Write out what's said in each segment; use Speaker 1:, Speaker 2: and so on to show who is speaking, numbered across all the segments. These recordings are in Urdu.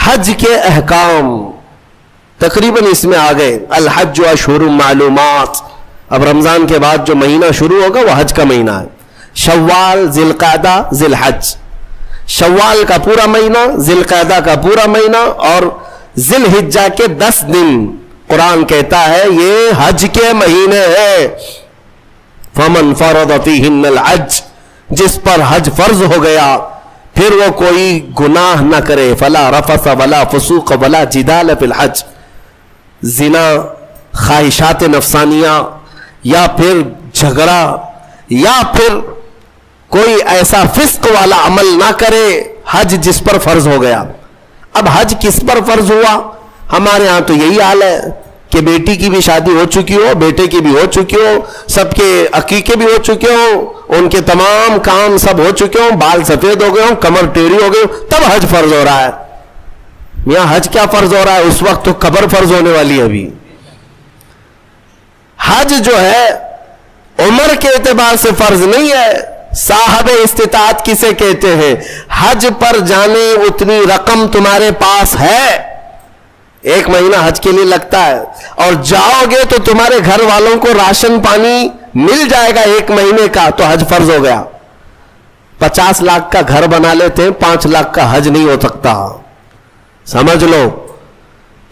Speaker 1: حج کے احکام تقریباً اس میں آ گئے. الحج اشہر معلومات. اب رمضان کے بعد جو مہینہ شروع ہوگا وہ حج کا مہینہ ہے. شوال، ذی القعدہ، ذی الحج. شوال کا پورا مہینہ، ذی القعدہ کا پورا مہینہ اور ذی الحجہ کے 10 دن قرآن کہتا ہے یہ حج کے مہینے ہیں. فمن فرض فیہن الحج، جس پر حج فرض ہو گیا پھر وہ کوئی گناہ نہ کرے. فلا رفث ولا فسوق ولا جدال فی الحج. زنا، خواہشات نفسانیہ یا پھر جھگڑا یا پھر کوئی ایسا فسق والا عمل نہ کرے حج جس پر فرض ہو گیا. اب حج کس پر فرض ہوا؟ ہمارے ہاں تو یہی حال ہے کہ بیٹی کی بھی شادی ہو چکی ہو، بیٹے کی بھی ہو چکی ہو، سب کے عقیقے بھی ہو چکے ہوں، ان کے تمام کام سب ہو چکے ہوں، بال سفید ہو گئے ہوں، کمر ٹیڑھی ہو گئی ہوں، تب حج فرض ہو رہا ہے. میاں حج کیا فرض ہو رہا ہے؟ اس وقت تو قبر فرض ہونے والی ہے. ابھی حج جو ہے عمر کے اعتبار سے فرض نہیں ہے. صاحب استطاعت کسے کہتے ہیں؟ حج پر جانے اتنی رقم تمہارے پاس ہے، 1 مہینہ حج کے لیے لگتا ہے، اور جاؤ گے تو تمہارے گھر والوں کو راشن پانی مل جائے گا 1 مہینے کا، تو حج فرض ہو گیا. 50 لاکھ کا گھر بنا لیتے ہیں، 5 لاکھ کا حج نہیں ہو سکتا. سمجھ لو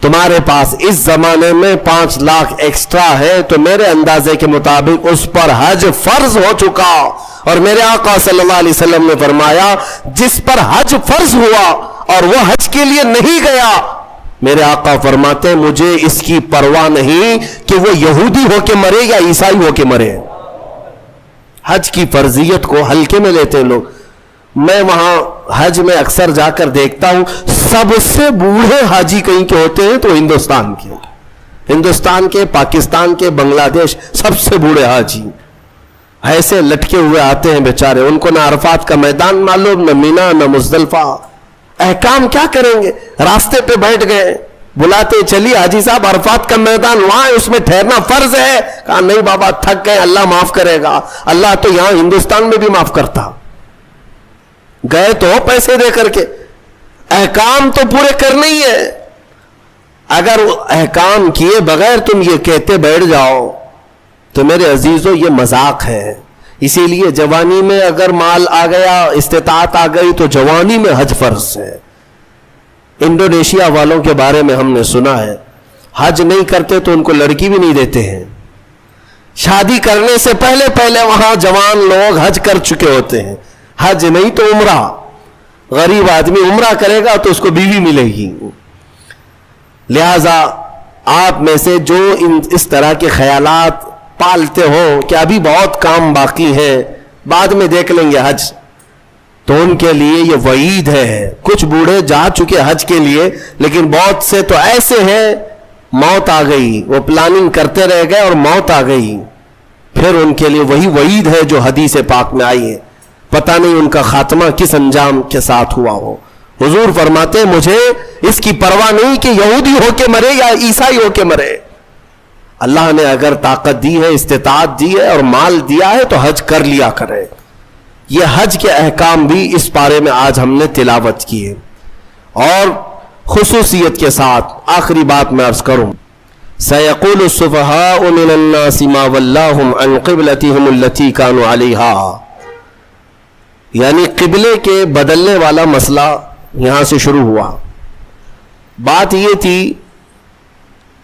Speaker 1: تمہارے پاس اس زمانے میں 5 لاکھ ایکسٹرا ہے تو میرے اندازے کے مطابق اس پر حج فرض ہو چکا. اور میرے آقا صلی اللہ علیہ وسلم نے فرمایا جس پر حج فرض ہوا اور وہ حج کے لیے نہیں گیا، میرے آقا فرماتے ہیں مجھے اس کی پرواہ نہیں کہ وہ یہودی ہو کے مرے یا عیسائی ہو کے مرے. حج کی فرضیت کو ہلکے میں لیتے ہیں لوگ. میں وہاں حج میں اکثر جا کر دیکھتا ہوں سب سے بوڑھے حاجی کہیں کے ہوتے ہیں تو ہندوستان کے، پاکستان کے، بنگلہ دیش، سب سے بوڑھے حاجی ایسے لٹکے ہوئے آتے ہیں بیچارے. ان کو نہ عرفات کا میدان معلوم، نہ مینا، نہ مزدلفہ. احکام کیا کریں گے؟ راستے پہ بیٹھ گئے، بلاتے چلیے حاجی صاحب عرفات کا میدان وہاں اس میں ٹھہرنا فرض ہے. کہا نہیں بابا تھک گئے، اللہ معاف کرے گا. اللہ تو یہاں ہندوستان میں بھی معاف کرتا. گئے تو پیسے دے کر کے، احکام تو پورے کرنے ہی ہے. اگر احکام کیے بغیر تم یہ کہتے بیٹھ جاؤ تو میرے عزیزو یہ مذاق ہے. اسی لیے جوانی میں اگر مال آ گیا، استطاعت آ گئی تو جوانی میں حج فرض ہے. انڈونیشیا والوں کے بارے میں ہم نے سنا ہے حج نہیں کرتے تو ان کو لڑکی بھی نہیں دیتے ہیں. شادی کرنے سے پہلے وہاں جوان لوگ حج کر چکے ہوتے ہیں. حج نہیں تو عمرہ. غریب آدمی عمرہ کرے گا تو اس کو بیوی ملے گی. لہذا آپ میں سے جو اس طرح کے خیالات پالتے ہو کہ ابھی بہت کام باقی ہے، بعد میں دیکھ لیں گے حج، تو ان کے لیے یہ وعید ہے. کچھ بوڑھے جا چکے حج کے لیے، لیکن بہت سے تو ایسے ہیں موت آ گئی، وہ پلاننگ کرتے رہ گئے اور موت آ گئی. پھر ان کے لیے وہی وعید ہے جو حدیث پاک میں آئی ہے. پتہ نہیں ان کا خاتمہ کس انجام کے ساتھ ہوا ہو. حضور فرماتے ہیں مجھے اس کی پرواہ نہیں کہ یہودی ہو کے مرے یا عیسائی ہو کے مرے. اللہ نے اگر طاقت دی ہے، استطاعت دی ہے اور مال دیا ہے تو حج کر لیا کرے. یہ حج کے احکام بھی اس پارے میں آج ہم نے تلاوت کی ہے. اور خصوصیت کے ساتھ آخری بات میں عرض کروں، سَيَقُولُ السُّفَهَاءُ مِنَ النَّاسِ مَا وَلَّاهُمْ عَنْ قِبْلَتِهِمُ الَّتِي كَانُوا عَلَيْهَا. یعنی قبلے کے بدلنے والا مسئلہ یہاں سے شروع ہوا. بات یہ تھی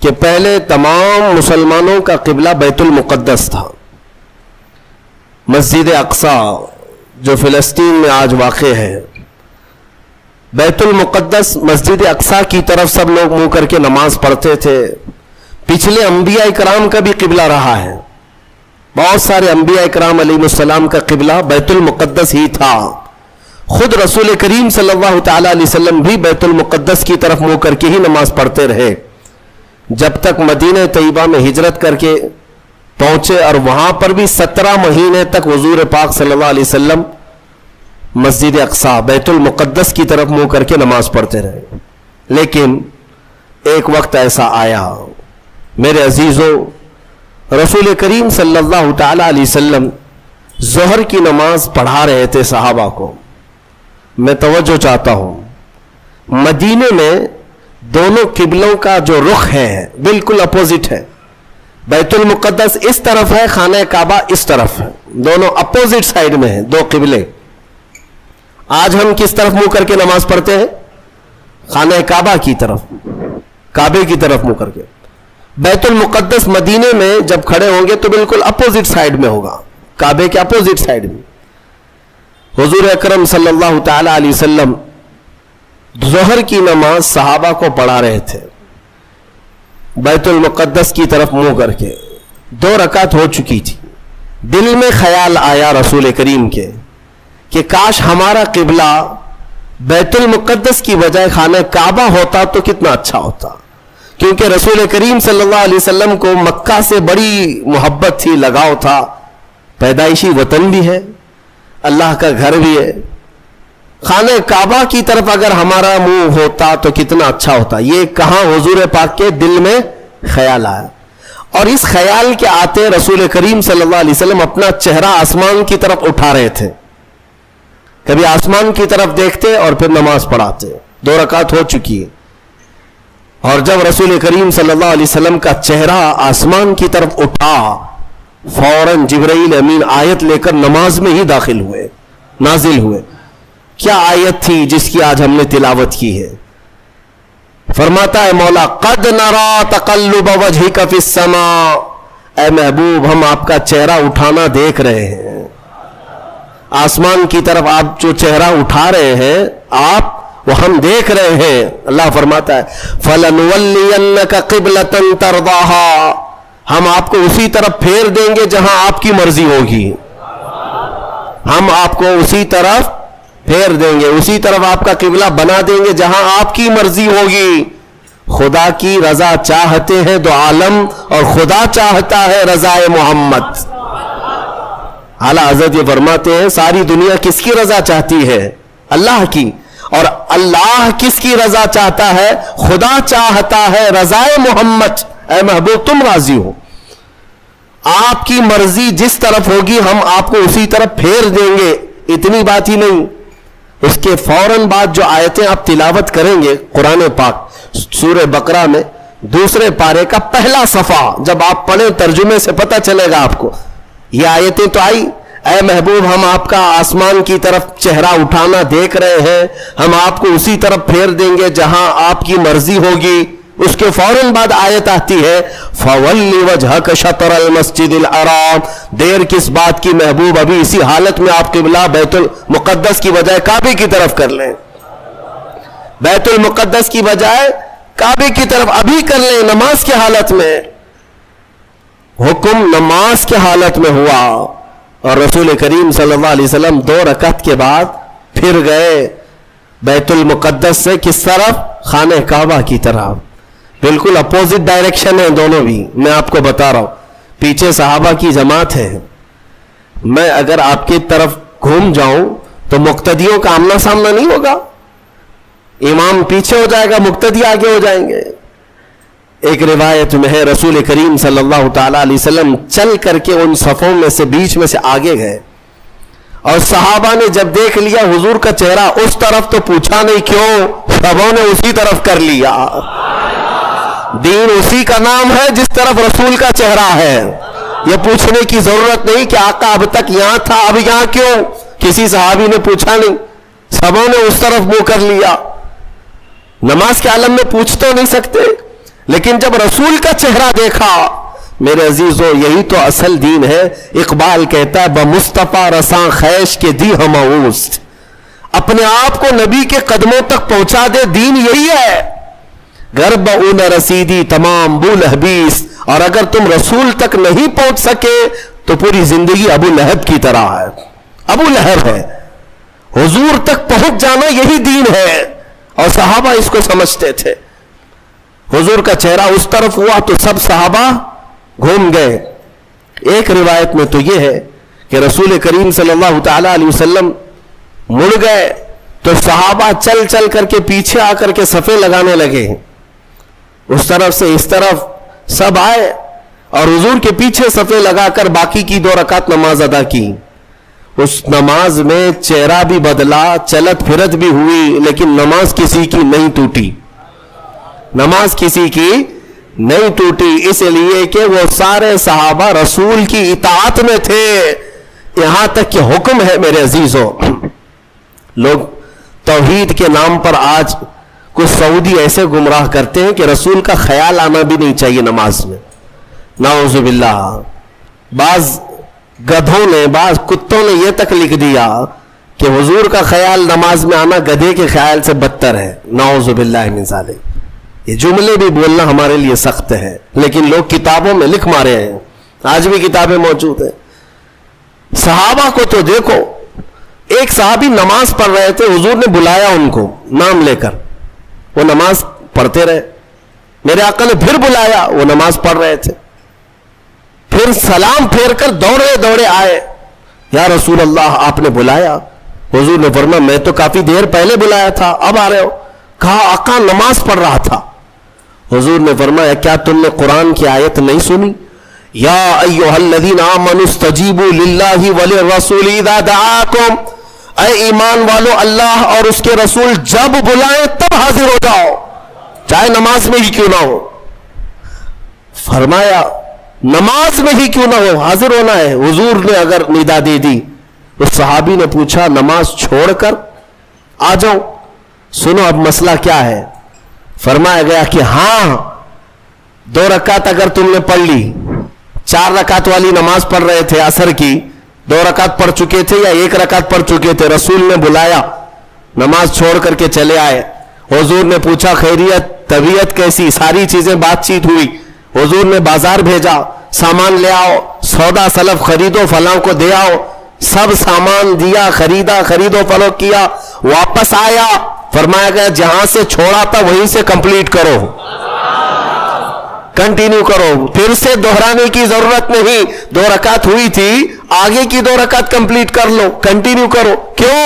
Speaker 1: کہ پہلے تمام مسلمانوں کا قبلہ بیت المقدس تھا. مسجد اقصی جو فلسطین میں آج واقع ہے، بیت المقدس مسجد اقصی کی طرف سب لوگ منہ کر کے نماز پڑھتے تھے. پچھلے انبیاء اکرام کا بھی قبلہ رہا ہے. بہت سارے انبیاء اکرام علیہ السلام کا قبلہ بیت المقدس ہی تھا. خود رسول کریم صلی اللہ تعالی علیہ وسلم بھی بیت المقدس کی طرف منہ کر کے ہی نماز پڑھتے رہے جب تک مدینہ طیبہ میں ہجرت کر کے پہنچے. اور وہاں پر بھی 17 مہینے تک حضور پاک صلی اللہ علیہ وسلم مسجد اقصی بیت المقدس کی طرف منہ کر کے نماز پڑھتے رہے. لیکن ایک وقت ایسا آیا میرے عزیزو، رسول کریم صلی اللہ تعالی علیہ وسلم ظہر کی نماز پڑھا رہے تھے صحابہ کو. میں توجہ چاہتا ہوں، مدینے میں دونوں قبلوں کا جو رخ ہے بالکل اپوزٹ ہے. بیت المقدس اس طرف ہے, خانہ کعبہ اس طرف ہے, دونوں اپوزٹ سائیڈ میں ہیں, دو قبلے. آج ہم کس طرف منہ کر کے نماز پڑھتے ہیں؟ خانہ کعبہ کی طرف, کعبے کی طرف منہ کر کے. بیت المقدس مدینے میں جب کھڑے ہوں گے تو بالکل اپوزٹ سائیڈ میں ہوگا, کعبے کے اپوزٹ سائیڈ میں. حضور اکرم صلی اللہ تعالی علیہ وسلم ظہر کی نماز صحابہ کو پڑھا رہے تھے بیت المقدس کی طرف منہ کر کے. 2 رکعت ہو چکی تھی. دل میں خیال آیا رسول کریم کے کہ کاش ہمارا قبلہ بیت المقدس کی بجائے خانہ کعبہ ہوتا تو کتنا اچھا ہوتا, کیونکہ رسول کریم صلی اللہ علیہ وسلم کو مکہ سے بڑی محبت تھی, لگاؤ تھا. پیدائشی وطن بھی ہے, اللہ کا گھر بھی ہے. خانہ کعبہ کی طرف اگر ہمارا منہ ہوتا تو کتنا اچھا ہوتا. یہ کہاں حضور پاک کے دل میں خیال آیا, اور اس خیال کے آتے رسول کریم صلی اللہ علیہ وسلم اپنا چہرہ آسمان کی طرف اٹھا رہے تھے. کبھی آسمان کی طرف دیکھتے اور پھر نماز پڑھاتے. 2 رکعت ہو چکی ہے, اور جب رسول کریم صلی اللہ علیہ وسلم کا چہرہ آسمان کی طرف اٹھا, فوراً جبرائیل امین آیت لے کر نماز میں ہی داخل ہوئے, نازل ہوئے. کیا آیت تھی جس کی آج ہم نے تلاوت کی ہے؟ فرماتا ہے مولا, قد نرا تقلب وجہک فی السماء, اے محبوب ہم آپ کا چہرہ اٹھانا دیکھ رہے ہیں. آسمان کی طرف آپ جو چہرہ اٹھا رہے ہیں آپ, وہ ہم دیکھ رہے ہیں. اللہ فرماتا ہے فَلَنُوَلِّيَنَّكَ قِبْلَةً تَرْضَاهَا, ہم آپ کو اسی طرف پھیر دیں گے جہاں آپ کی مرضی ہوگی. ہم آپ کو اسی طرف پھیر دیں گے, اسی طرف آپ کا قبلہ بنا دیں گے جہاں آپ کی مرضی ہوگی. خدا کی رضا چاہتے ہیں دو عالم, اور خدا چاہتا ہے رضا محمد. اعلیٰ حضرت یہ فرماتے ہیں ساری دنیا کس کی رضا چاہتی ہے؟ اللہ کی. اور اللہ کس کی رضا چاہتا ہے؟ خدا چاہتا ہے رضا محمد. اے محبوب تم راضی ہو, آپ کی مرضی جس طرف ہوگی ہم آپ کو اسی طرف پھیر دیں گے. اتنی بات ہی نہیں, اس کے فوراً بعد جو آیتیں آپ تلاوت کریں گے قرآن پاک سورہ بقرہ میں 2 پارے کا پہلا صفحہ جب آپ پڑھیں ترجمے سے پتہ چلے گا آپ کو. یہ آیتیں تو آئی, اے محبوب ہم آپ کا آسمان کی طرف چہرہ اٹھانا دیکھ رہے ہیں, ہم آپ کو اسی طرف پھیر دیں گے جہاں آپ کی مرضی ہوگی. اس کے فوراً بعد آیت آتی ہے فَوَلِّ وَجْهَكَ شَطْرَ الْمَسْجِدِ الْحَرَامِ, دیر کس بات کی محبوب, ابھی اسی حالت میں آپ قبلہ بیت المقدس کی بجائے کعبے کی طرف کر لیں. بیت المقدس کی بجائے کعبے کی طرف ابھی کر لیں نماز کی حالت میں. حکم نماز کی حالت میں ہوا, اور رسول کریم صلی اللہ علیہ وسلم 2 رکعت کے بعد پھر گئے بیت المقدس سے کس طرف؟ خانہ کعبہ کی طرف. بالکل اپوزٹ ڈائریکشن ہے دونوں بھی. میں آپ کو بتا رہا ہوں, پیچھے صحابہ کی جماعت ہے. میں اگر آپ کی طرف گھوم جاؤں تو مقتدیوں کا آمنا سامنا نہیں ہوگا. امام پیچھے ہو جائے گا, مقتدی آگے ہو جائیں گے. ایک روایت میں ہے رسول کریم صلی اللہ تعالی علیہ وسلم چل کر کے ان صفوں میں سے بیچ میں سے آگے گئے, اور صحابہ نے جب دیکھ لیا حضور کا چہرہ اس طرف تو پوچھا نہیں کیوں, سبوں نے اسی طرف کر لیا. دین اسی کا نام ہے جس طرف رسول کا چہرہ ہے. یہ پوچھنے کی ضرورت نہیں کہ آقا اب تک یہاں تھا اب یہاں کیوں, کسی صحابی نے پوچھا نہیں, سبوں نے اس طرف منہ کر لیا. نماز کے عالم میں پوچھ تو نہیں سکتے, لیکن جب رسول کا چہرہ دیکھا, میرے عزیزو یہی تو اصل دین ہے. اقبال کہتا ہے بمصطفیٰ رساں خیش کے دی ہم اوست, اپنے آپ کو نبی کے قدموں تک پہنچا دے, دین یہی ہے. غرب اون رسیدی تمام بو لہبیس, اور اگر تم رسول تک نہیں پہنچ سکے تو پوری زندگی ابو لہب کی طرح ہے. ابو لہب ہے. حضور تک پہنچ جانا یہی دین ہے, اور صحابہ اس کو سمجھتے تھے. حضور کا چہرہ اس طرف ہوا تو سب صحابہ گھوم گئے. ایک روایت میں تو یہ ہے کہ رسول کریم صلی اللہ تعالی علیہ وسلم مڑ گئے تو صحابہ چل چل کر کے پیچھے آ کر کے صفے لگانے لگے. اس طرف سے اس طرف سب آئے اور حضور کے پیچھے صفے لگا کر باقی کی 2 رکعت نماز ادا کی. اس نماز میں چہرہ بھی بدلا, چلت پھرت بھی ہوئی, لیکن نماز کسی کی نہیں ٹوٹی. نماز کسی کی نہیں ٹوٹی, اس لیے کہ وہ سارے صحابہ رسول کی اطاعت میں تھے. یہاں تک کہ حکم ہے میرے عزیزوں, لوگ توحید کے نام پر آج کچھ سعودی ایسے گمراہ کرتے ہیں کہ رسول کا خیال آنا بھی نہیں چاہیے نماز میں. نعوذ باللہ. بعض گدھوں نے, بعض کتوں نے یہ تک لکھ دیا کہ حضور کا خیال نماز میں آنا گدھے کے خیال سے بدتر ہے. نعوذ باللہ من ذالک. یہ جملے بھی بولنا ہمارے لیے سخت ہے, لیکن لوگ کتابوں میں لکھ مارے ہیں, آج بھی کتابیں موجود ہیں. صحابہ کو تو دیکھو, ایک صحابی نماز پڑھ رہے تھے, حضور نے بلایا ان کو نام لے کر, وہ نماز پڑھتے رہے. میرے آقا نے پھر بلایا, وہ نماز پڑھ رہے تھے. پھر سلام پھیر کر دوڑے دوڑے آئے, یا رسول اللہ آپ نے بلایا. حضور نے فرمایا میں تو کافی دیر پہلے بلایا تھا, اب آ رہے ہو. کہا آقا نماز پڑھ رہا تھا. حضور نے فرمایا کیا تم نے قرآن کی آیت نہیں سنی؟ یا ایھا الذین آمنوا استجیبوا للہ وللرسول اذا دعاکم, اے ایمان والو اللہ اور اس کے رسول جب بلائیں تب حاضر ہو جاؤ, چاہے نماز میں ہی کیوں نہ ہو. فرمایا نماز میں ہی کیوں نہ ہو, حاضر ہونا ہے. حضور نے اگر ندا دے دی, اس صحابی نے پوچھا نماز چھوڑ کر آ جاؤ, سنو اب مسئلہ کیا ہے. فرمایا گیا کہ ہاں 2 رکعت اگر تم نے پڑھ لی, 4 رکعت والی نماز پڑھ رہے تھے عصر کی, 2 رکعت پڑھ چکے تھے یا 1 رکعت پڑھ چکے تھے, رسول نے بلایا, نماز چھوڑ کر کے چلے آئے. حضور نے پوچھا خیریت, طبیعت کیسی, ساری چیزیں بات چیت ہوئی. حضور نے بازار بھیجا, سامان لے آؤ, سودا سلف خریدو, فلاں کو دے آؤ. سب سامان دیا, خریدا, خرید و فروخت کیا, واپس آیا. فرمایا گیا جہاں سے چھوڑا تھا وہیں سے کمپلیٹ کرو, کنٹینیو کرو, پھر سے دہرانے کی ضرورت نہیں. 2 رکعت ہوئی تھی, آگے کی 2 رکعت کمپلیٹ کر لو, کنٹینیو کرو. کیوں؟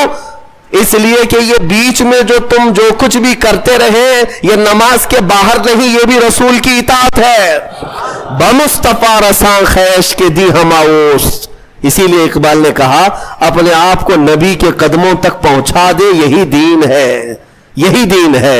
Speaker 1: اس لیے کہ یہ بیچ میں جو تم جو کچھ بھی کرتے رہے یہ نماز کے باہر نہیں, یہ بھی رسول کی اطاعت ہے. بمصطفیٰ رساں خیش کے دی ہماؤس. اسی لیے اقبال نے کہا اپنے آپ کو نبی کے قدموں تک پہنچا دے, یہی دین ہے, یہی دین ہے.